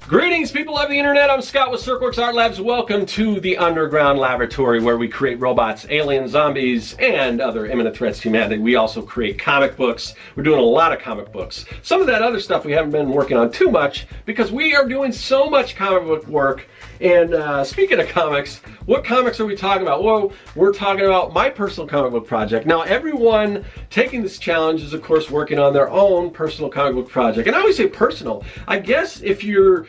Greetings, people of the internet. I'm Scott with Serkworks Art Labs. Welcome to the underground laboratory where we create robots, aliens, zombies, and other imminent threats to humanity. We also create comic books. We're doing a lot of comic books. Some of that other stuff we haven't been working on too much because we are doing so much comic book work. And speaking of comics, what comics are we talking about? Well, we're talking about my personal comic book project. Now, everyone taking this challenge is, of course, working on their own personal comic book project. And I always say personal. I guess if you're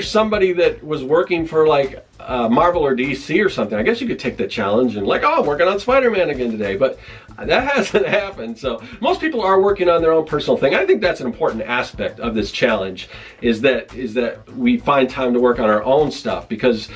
somebody that was working for like Marvel or DC or something, I guess you could take the challenge and like, oh, I'm working on Spider-Man again today. But that hasn't happened. So most people are working on their own personal thing. I think that's an important aspect of this challenge is that we find time to work on our own stuff, because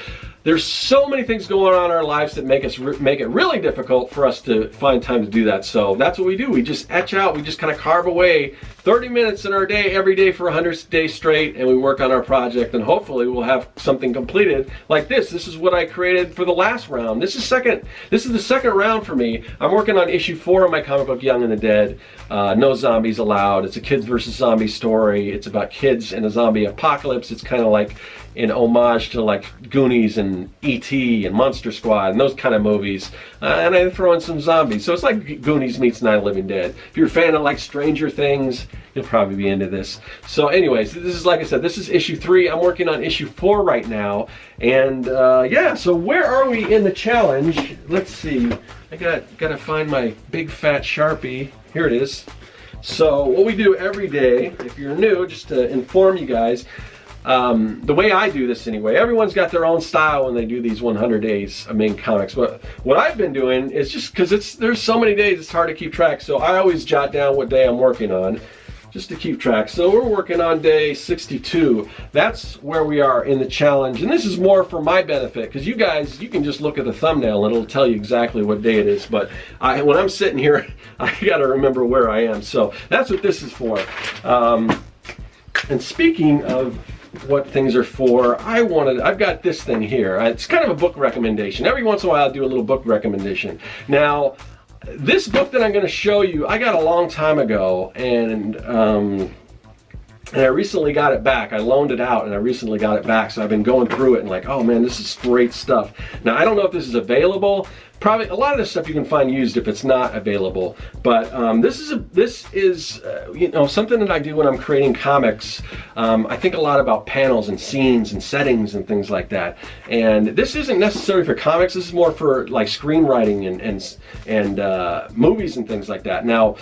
there's so many things going on in our lives that make it really difficult for us to find time to do that. So that's what we do. We just etch out, we just kind of carve away 30 minutes in our day, every day for 100 days straight, and we work on our project, and hopefully we'll have something completed like this. This is what I created for the last round. This is the second round for me. I'm working on issue 4 of my comic book, Young and the Dead. No zombies allowed. It's a kids versus zombie story. It's about kids in a zombie apocalypse. It's kind of like an homage to like Goonies and E.T. and Monster Squad and those kind of movies. And I throw in some zombies. So it's like Goonies meets Night of the Living Dead. If you're a fan of like Stranger Things, you'll probably be into this. So anyways, this is, like I said, this is issue 3. I'm working on issue 4 right now. And yeah, so where are we in the challenge? Let's see. I gotta find my big fat Sharpie. Here it is. So what we do every day, if you're new, just to inform you guys, the way I do this anyway, everyone's got their own style when they do these 100 days of making comics. But what I've been doing is just because there's so many days, it's hard to keep track. So I always jot down what day I'm working on, just to keep track. So we're working on day 62. That's where we are in the challenge. And this is more for my benefit, because you guys, you can just look at the thumbnail and it'll tell you exactly what day it is. But when I'm sitting here, I got to remember where I am. So that's what this is for. And speaking of what things are for, I've got this thing here. It's kind of a book recommendation. Every once in a while I'll do a little book recommendation. Now, this book that I'm going to show you, I got a long time ago, and I recently got it back. I loaned it out and I recently got it back, so I've been going through it and like, oh man, this is great stuff. Now, I don't know if this is available. Probably a lot of this stuff you can find used if it's not available, but this is you know, something that I do when I'm creating comics. I think a lot about panels and scenes and settings and things like that. And this isn't necessarily for comics. This is more for like screenwriting and movies and things like that. Now,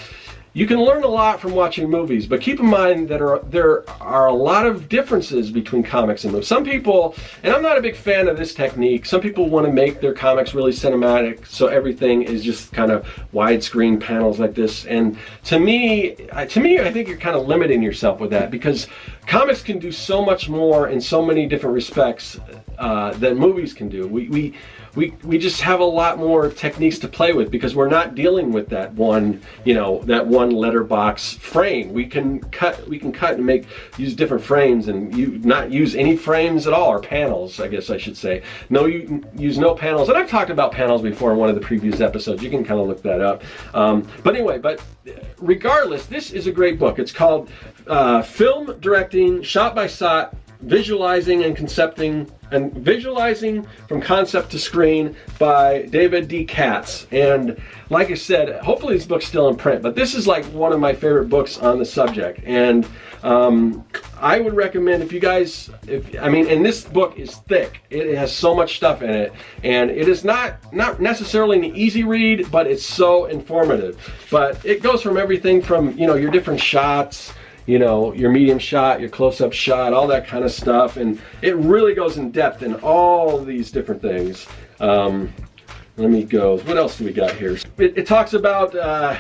you can learn a lot from watching movies, but keep in mind that there are a lot of differences between comics and movies. Some people, and I'm not a big fan of this technique, some people want to make their comics really cinematic, so everything is just kind of widescreen panels like this. And to me, I think you're kind of limiting yourself with that, because comics can do so much more in so many different respects than movies can do. We just have a lot more techniques to play with, because we're not dealing with that one, you know, that one letterbox frame. We can cut and use different frames, and not use any frames at all, or panels, I guess I should say. No, you use no panels. And I've talked about panels before in one of the previous episodes. You can kind of look that up. But anyway, regardless, this is a great book. It's called Film Directing Shot by Shot, Visualizing from Concept to Screen by David D. Katz. And like I said, hopefully this book's still in print, but this is like one of my favorite books on the subject. And I would recommend, if you guys, and this book is thick. It has so much stuff in it, and it is not necessarily an easy read, but it's so informative. But it goes from everything from, you know, your different shots, you know, your medium shot, your close-up shot, all that kind of stuff. And it really goes in depth in all these different things. Let me go. What else do we got here? It talks about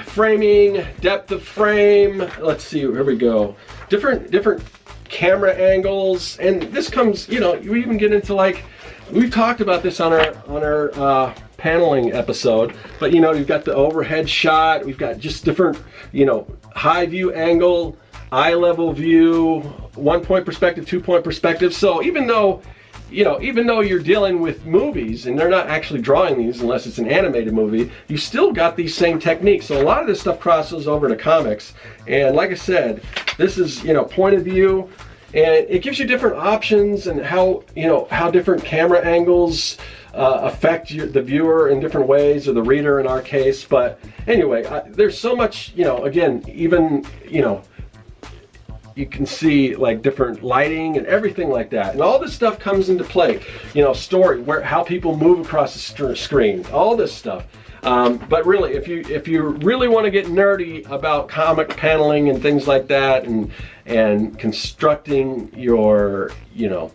framing, depth of frame. Let's see, here we go. Different camera angles. And this comes, you know, we even get into like, we've talked about this on our paneling episode, but you know, you've got the overhead shot, we've got just different, you know, high view angle, eye level view, 1-point perspective, 2-point perspective. So even though you know, even though you're dealing with movies and they're not actually drawing these unless it's an animated movie, you still got these same techniques. So a lot of this stuff crosses over to comics. And like I said, this is, you know, point of view, and it gives you different options and how, you know, how different camera angles affect the viewer in different ways, or the reader in our case. But anyway, there's so much, you know, again, even, you know, you can see like different lighting and everything like that, and all this stuff comes into play. You know, story, how people move across the screen, all this stuff. But really, if you really want to get nerdy about comic paneling and things like that, and constructing your, you know,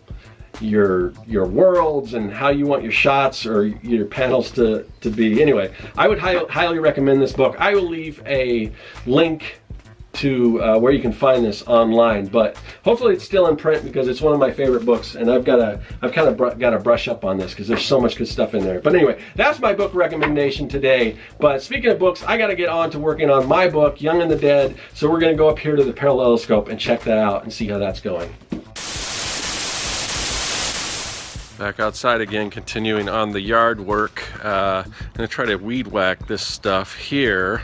your worlds and how you want your shots or your panels to be. Anyway, I would highly recommend this book. I will leave a link to where you can find this online, but hopefully it's still in print, because it's one of my favorite books, and I've kind of got to brush up on this because there's so much good stuff in there. But anyway, that's my book recommendation today. But speaking of books, I got to get on to working on my book, Young and the Dead. So we're going to go up here to the paralleloscope and check that out and see how that's going. Back outside again, continuing on the yard work. I'm going to try to weed whack this stuff here.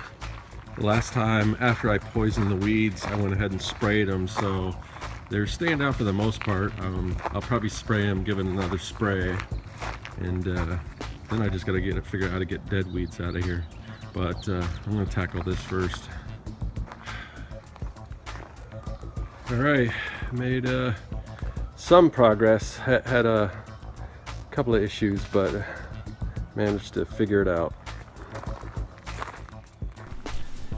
Last time, after I poisoned the weeds, I went ahead and sprayed them, so they're staying down for the most part. I'll probably spray them, give it another spray, and then I just got to figure out how to get dead weeds out of here. But I'm going to tackle this first. Alright, made some progress. Had a couple of issues, but managed to figure it out.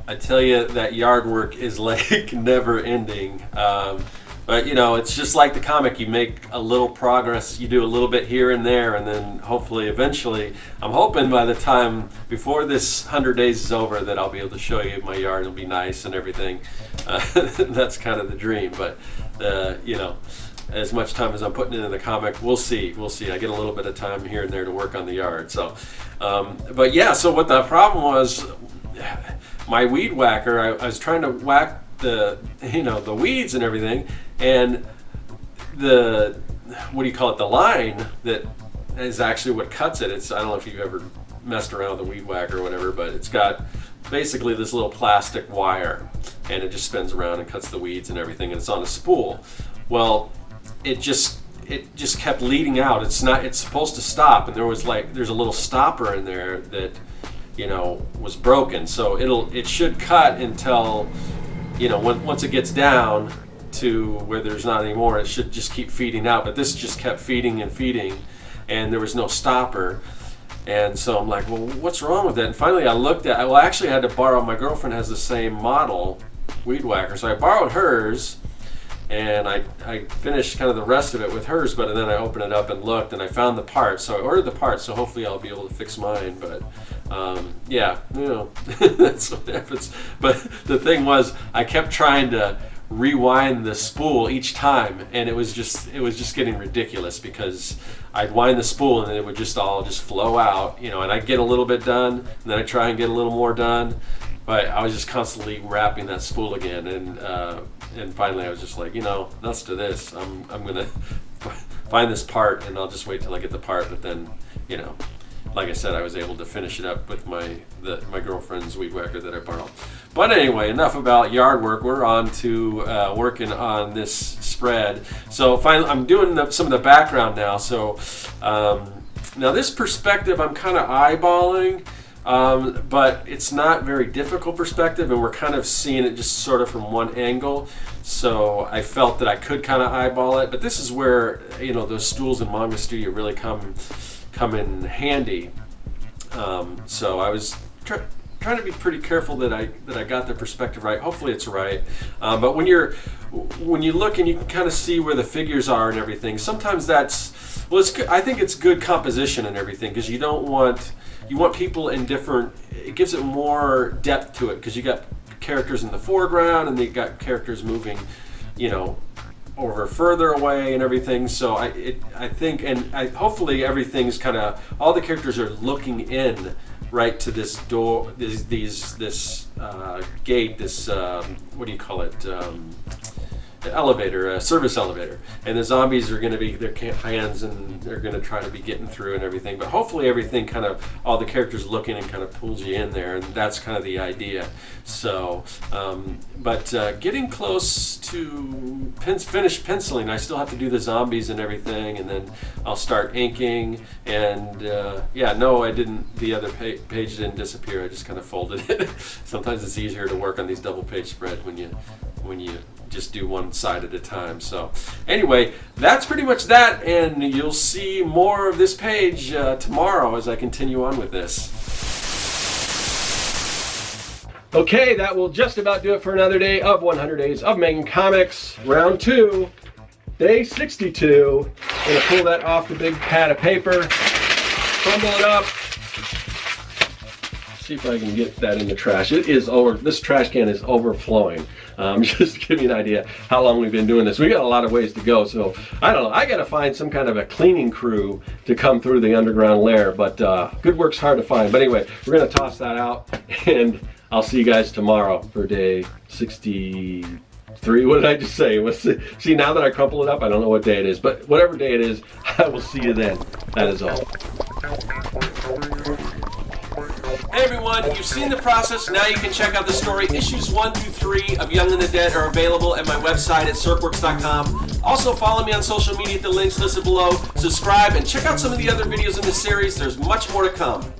I tell you, that yard work is like never ending. But you know, it's just like the comic. You make a little progress, you do a little bit here and there, and then hopefully eventually, I'm hoping by the time before this 100 days is over that I'll be able to show you my yard. It'll be nice and everything. That's kind of the dream. But you know, as much time as I'm putting into the comic, we'll see. I get a little bit of time here and there to work on the yard. So, but yeah. So what the problem was, my weed whacker, I was trying to whack the weeds and everything, and the, what do you call it, the line that is actually what cuts it. I don't know if you've ever messed around with a weed whacker or whatever, but it's got basically this little plastic wire, and it just spins around and cuts the weeds and everything, and it's on a spool. Well, it just kept leading out. It's supposed to stop, and there's a little stopper in there that, you know, was broken. So it should cut until, you know, once it gets down to where there's not any more, it should just keep feeding out. But this just kept feeding and feeding, and there was no stopper. And so I'm like, well, what's wrong with it? And finally I looked at, well, actually I had to borrow, my girlfriend has the same model weed whacker, so I borrowed hers, and I finished kind of the rest of it with hers, but then I opened it up and looked, and I found the part. So I ordered the part, so hopefully I'll be able to fix mine. But yeah, you know, that's what happens. But the thing was, I kept trying to rewind the spool each time, and it was just getting ridiculous, because I'd wind the spool and then it would just all flow out, you know, and I'd get a little bit done, and then I'd try and get a little more done, but I was just constantly wrapping that spool again, and finally I was just like, you know, nuts to this. I'm gonna find this part, and I'll just wait till I get the part. But then, you know, like I said, I was able to finish it up with my girlfriend's weed whacker that I borrowed. But anyway, enough about yard work. We're on to working on this spread. So finally, I'm doing some of the background now. So now this perspective I'm kind of eyeballing, but it's not very difficult perspective, and we're kind of seeing it just sort of from one angle. So I felt that I could kind of eyeball it. But this is where, you know, those stools in Manga Studio really come in handy. So I was trying to be pretty careful that I got the perspective right. Hopefully it's right. But when you look and you can kind of see where the figures are and everything, sometimes that's, well, it's good. I think it's good composition and everything, because you want people in different, it gives it more depth to it, because you got characters in the foreground and they got characters moving, you know, over further away and everything. So I think, and hopefully everything's kind of, all the characters are looking in right to this door, this gate, this what do you call it? elevator, a service elevator, and the zombies are going to be their hands, and they're going to try to be getting through and everything. But hopefully everything kind of, all the characters looking and kind of pulls you in there, and that's kind of the idea. So, but getting close to finish penciling. I still have to do the zombies and everything, and then I'll start inking. And yeah, no, I didn't. The other page didn't disappear. I just kind of folded it. Sometimes it's easier to work on these double page spread when you just do one side at a time. So anyway, that's pretty much that, and you'll see more of this page tomorrow as I continue on with this. Okay, that will just about do it for another day of 100 Days of Making Comics, round 2, day 62. I'm going to pull that off the big pad of paper, crumble it up, see if I can get that in the trash. It is over. This trash can is overflowing. Just to give you an idea how long we've been doing this. We got a lot of ways to go, so I don't know. I got to find some kind of a cleaning crew to come through the underground lair, but good work's hard to find. But anyway, we're going to toss that out, and I'll see you guys tomorrow for day 63. What did I just say? See, now that I crumple it up, I don't know what day it is, but whatever day it is, I will see you then. That is all. Hey everyone, you've seen the process. Now you can check out the story. Issues 1 through 3 of Young and the Dead are available at my website at Serkworks.com. Also follow me on social media at the links listed below. Subscribe and check out some of the other videos in the series. There's much more to come.